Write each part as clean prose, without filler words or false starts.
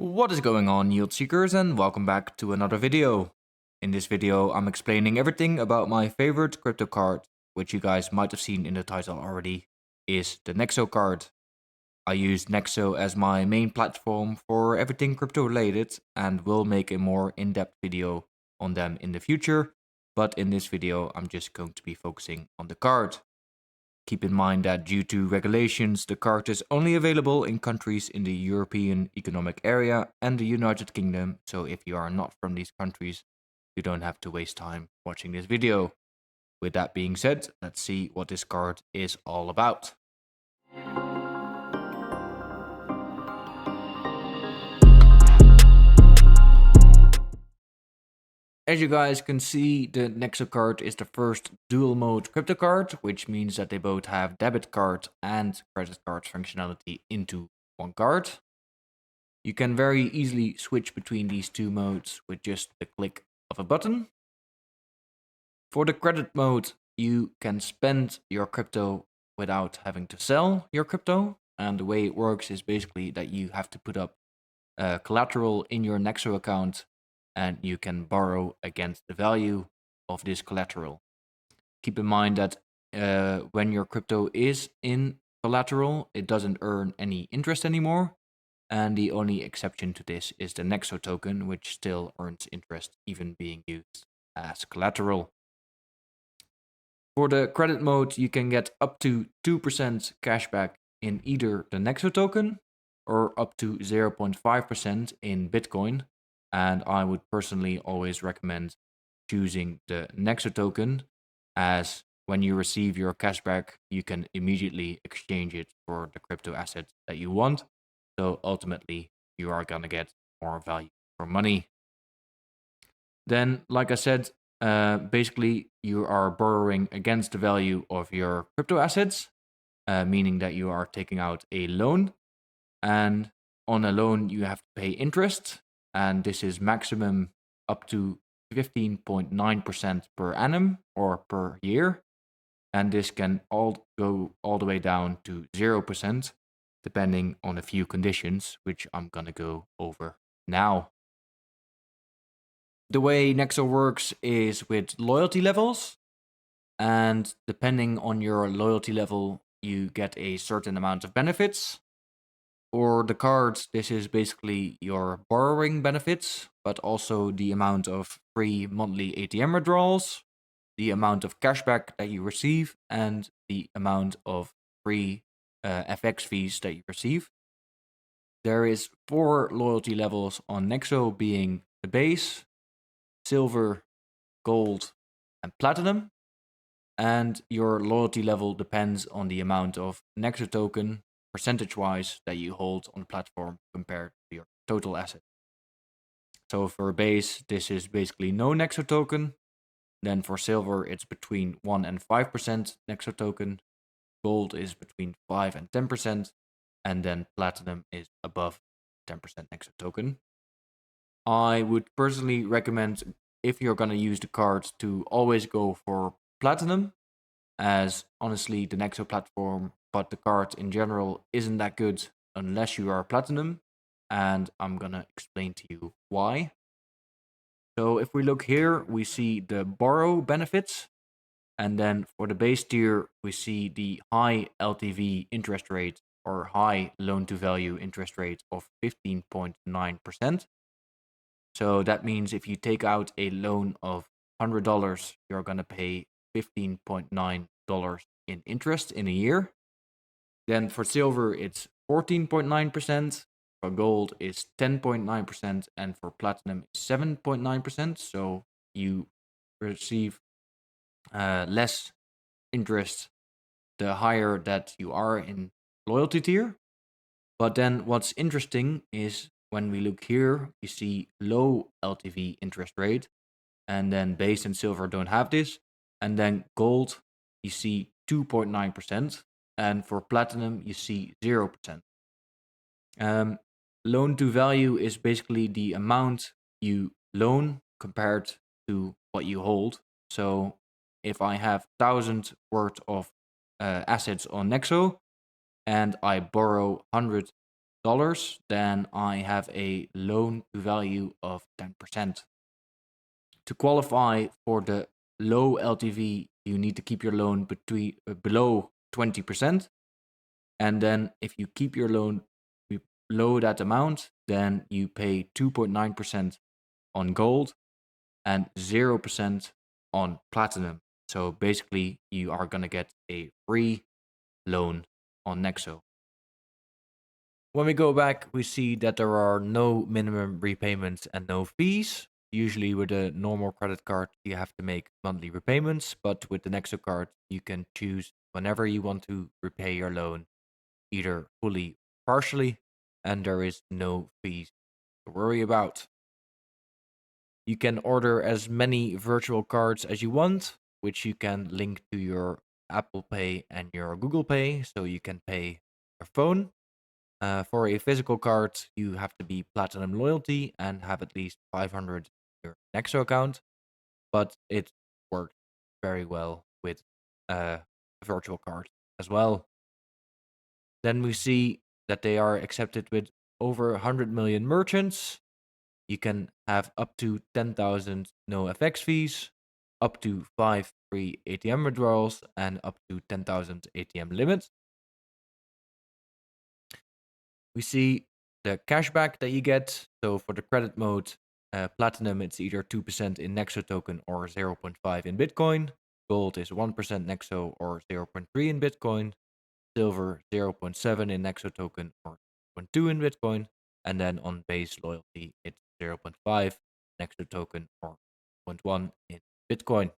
What is going on, yield seekers, and welcome back to another video. In this video, I'm explaining everything about my favorite crypto card, which you guys might have seen in the title already, is the NEXO card. I use NEXO as my main platform for everything crypto related and will make a more in-depth video on them in the future, but in this video, I'm just going to be focusing on the card. Keep in mind that due to regulations, the card is only available in countries in the European Economic Area and the United Kingdom, so if you are not from these countries, you don't have to waste time watching this video. With that being said, let's see what this card is all about. As you guys can see, the NEXO card is the first dual mode crypto card, which means that they both have debit card and credit card functionality into one card. You can very easily switch between these two modes with just the click of a button. For the credit mode, you can spend your crypto without having to sell your crypto. And the way it works is basically that you have to put up collateral in your NEXO account and you can borrow against the value of this collateral. Keep in mind that when your crypto is in collateral, it doesn't earn any interest anymore. And the only exception to this is the NEXO token, which still earns interest even being used as collateral. For the credit mode, you can get up to 2% cashback in either the NEXO token or up to 0.5% in Bitcoin. And I would personally always recommend choosing the NEXO token, as when you receive your cashback, you can immediately exchange it for the crypto asset that you want. So ultimately, you are going to get more value for money. Then, like I said, basically you are borrowing against the value of your crypto assets, meaning that you are taking out a loan. And on a loan, you have to pay interest. And this is maximum up to 15.9% per annum or per year. And this can all go all the way down to 0%, depending on a few conditions, which I'm going to go over now. The way NEXO works is with loyalty levels, and depending on your loyalty level, you get a certain amount of benefits. For the cards, this is basically your borrowing benefits, but also the amount of free monthly ATM withdrawals, the amount of cashback that you receive, and the amount of free FX fees that you receive. There is 4 loyalty levels on NEXO, being the base, silver, gold, and platinum. And your loyalty level depends on the amount of NEXO token, percentage-wise, that you hold on the platform compared to your total asset. So for base, this is basically no NEXO token. Then for silver, it's between 1 and 5% NEXO token. Gold is between 5 and 10%. And then platinum is above 10% NEXO token. I would personally recommend, if you're going to use the card, to always go for platinum, as honestly the NEXO platform, but the card in general, isn't that good unless you are platinum, and I'm gonna explain to you why. So if we look here, we see the borrow benefits, and then for the base tier, we see the high LTV interest rate or high loan to value interest rate of 15.9%. So that means if you take out a loan of $100, you're going to pay $15.9 in interest in a year. Then for silver, it's 14.9%. For gold, is 10.9%. And for platinum, 7.9%. So you receive less interest the higher that you are in loyalty tier. But then what's interesting is when we look here, you see low LTV interest rate, and then base and silver don't have this. And then gold, you see 2.9%, and for platinum, you see 0%. Loan to value is basically the amount you loan compared to what you hold. So if I have 1,000 worth of assets on NEXO, and I borrow 100 then I have a loan to value of 10%. To qualify for the low LTV, you need to keep your loan below 20%. And then if you keep your loan below that amount, then you pay 2.9% on gold and 0% on platinum. So basically, you are going to get a free loan on NEXO. When we go back, we see that there are no minimum repayments and no fees. Usually with a normal credit card, you have to make monthly repayments, but with the NEXO card, you can choose whenever you want to repay your loan, either fully or partially, and there is no fees to worry about. You can order as many virtual cards as you want, which you can link to your Apple Pay and your Google Pay, so you can pay your phone. For a physical card, you have to be Platinum Loyalty and have at least 500 in your NEXO account, but it works very well with virtual cards as well. Then we see that they are accepted with over 100 million merchants. You can have up to 10,000 no FX fees, up to 5 free ATM withdrawals, and up to 10,000 ATM limit. We see the cashback that you get. So for the credit mode, Platinum, it's either 2% in NEXO token or 0.5 in Bitcoin. Gold is 1% NEXO or 0.3 in Bitcoin. Silver, 0.7 in NEXO token or 0.2 in Bitcoin. And then on base loyalty, it's 0.5 NEXO token or 0.1 in Bitcoin.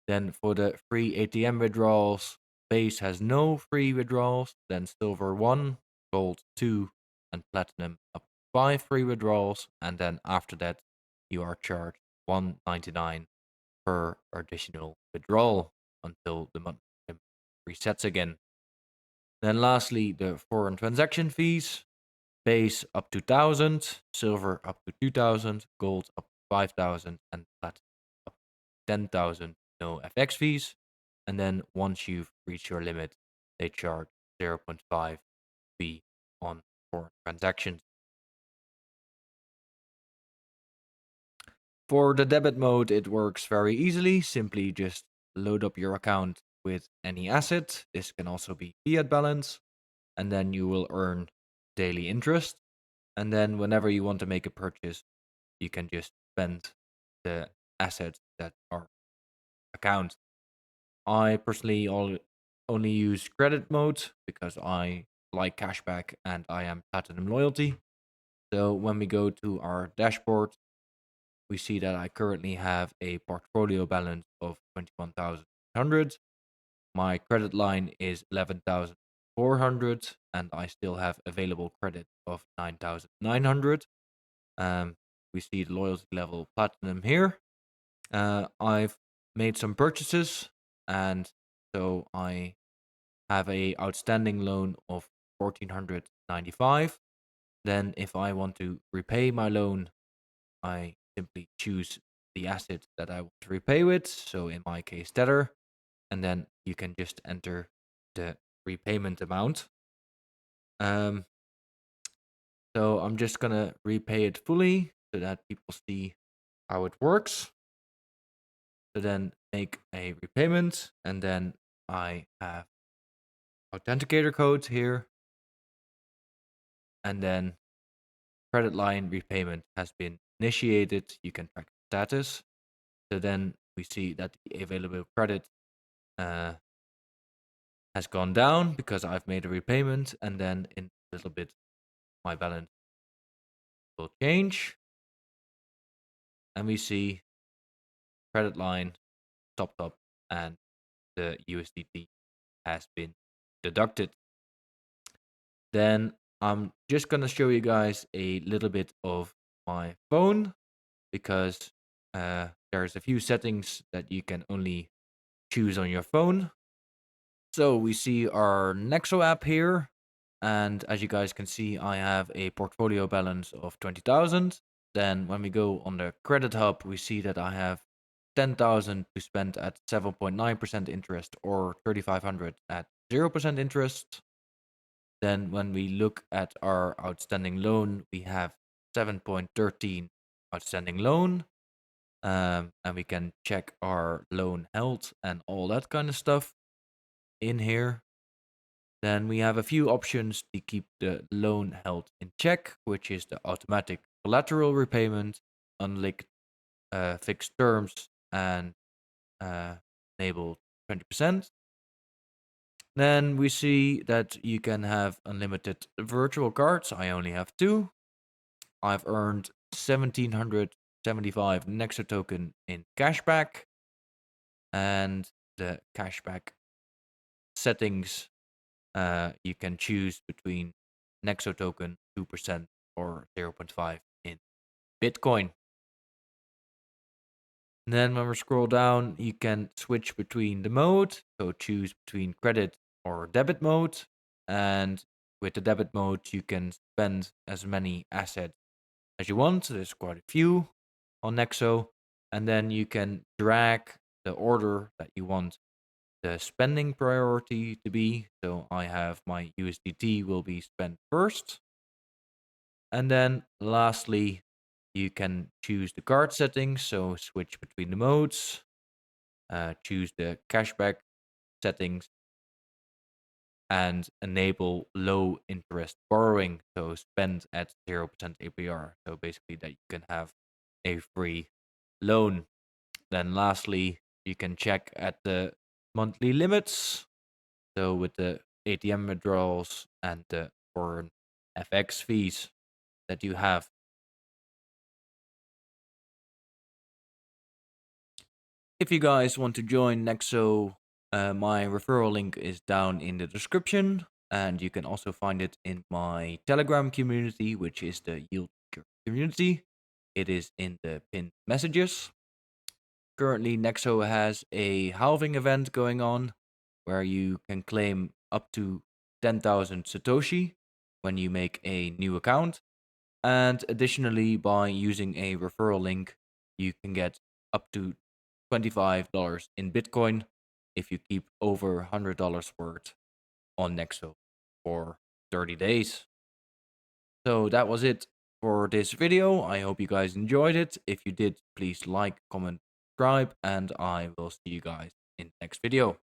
Then for the free ATM withdrawals, base has no free withdrawals. Then silver 1, gold 2, and platinum up to 5 free withdrawals. And then after that, you are charged $1.99 per additional withdrawal until the month resets again. Then lastly, the foreign transaction fees. Base up to 1,000, silver up to 2,000, gold up to 5,000, and platinum up to 10,000. No FX fees. And then once you've reached your limit, they charge 0.5 fee on foreign transactions. For the debit mode, it works very easily. Simply just load up your account with any asset. This can also be fiat balance. And then you will earn daily interest. And then whenever you want to make a purchase, you can just spend the assets that are account. I personally only use credit mode because I like cashback and I am platinum loyalty. So when we go to our dashboard, we see that I currently have a portfolio balance of 21,100. My credit line is 11,400 and I still have available credit of 9,900. We see the loyalty level platinum here. I've made some purchases, and so I have a outstanding loan of 1,495. Then if I want to repay my loan, I simply choose the asset that I want to repay with. So in my case, Tether, and then you can just enter the repayment amount. So I'm just gonna repay it fully so that people see how it works. So then make a repayment, and then I have authenticator code here, and then credit line repayment has been initiated. You can track the status. So then we see that the available credit has gone down because I've made a repayment, and then in a little bit my balance will change, and we see credit line topped up and the USDT has been deducted. Then I'm just gonna show you guys a little bit of my phone because there's a few settings that you can only choose on your phone. So we see our NEXO app here, and as you guys can see, I have a portfolio balance of 20,000. Then when we go on the credit hub, we see that I have 10,000 to spend at 7.9% interest or 3,500 at 0% interest. Then when we look at our outstanding loan, we have 7.13 outstanding loan. And we can check our loan health and all that kind of stuff in here. Then we have a few options to keep the loan health in check, which is the automatic collateral repayment, unlinked fixed terms, and enable 20%. Then we see that you can have unlimited virtual cards. I only have 2. I've earned 1775 NEXO token in cashback. And the cashback settings, you can choose between NEXO token 2% or 0.5 in Bitcoin. And then when we scroll down, you can switch between the mode. So choose between credit or debit mode. And with the debit mode, you can spend as many assets as you want. There's quite a few on Nexo. And then you can drag the order that you want the spending priority to be. So I have my USDT will be spent first. And then lastly, you can choose the card settings. So switch between the modes, choose the cashback settings, and enable low interest borrowing. So spend at 0% APR. So basically that you can have a free loan. Then lastly, you can check at the monthly limits. So with the ATM withdrawals and the foreign FX fees that you have. If you guys want to join Nexo, my referral link is down in the description, and you can also find it in my Telegram community, which is the Yield community. It is in the pinned messages. Currently, Nexo has a halving event going on where you can claim up to 10,000 Satoshi when you make a new account. And additionally, by using a referral link, you can get up to $25 in Bitcoin if you keep over $100 worth on Nexo for 30 days. So that was it for this video. I hope you guys enjoyed it. If you did, please like, comment, subscribe, and I will see you guys in the next video.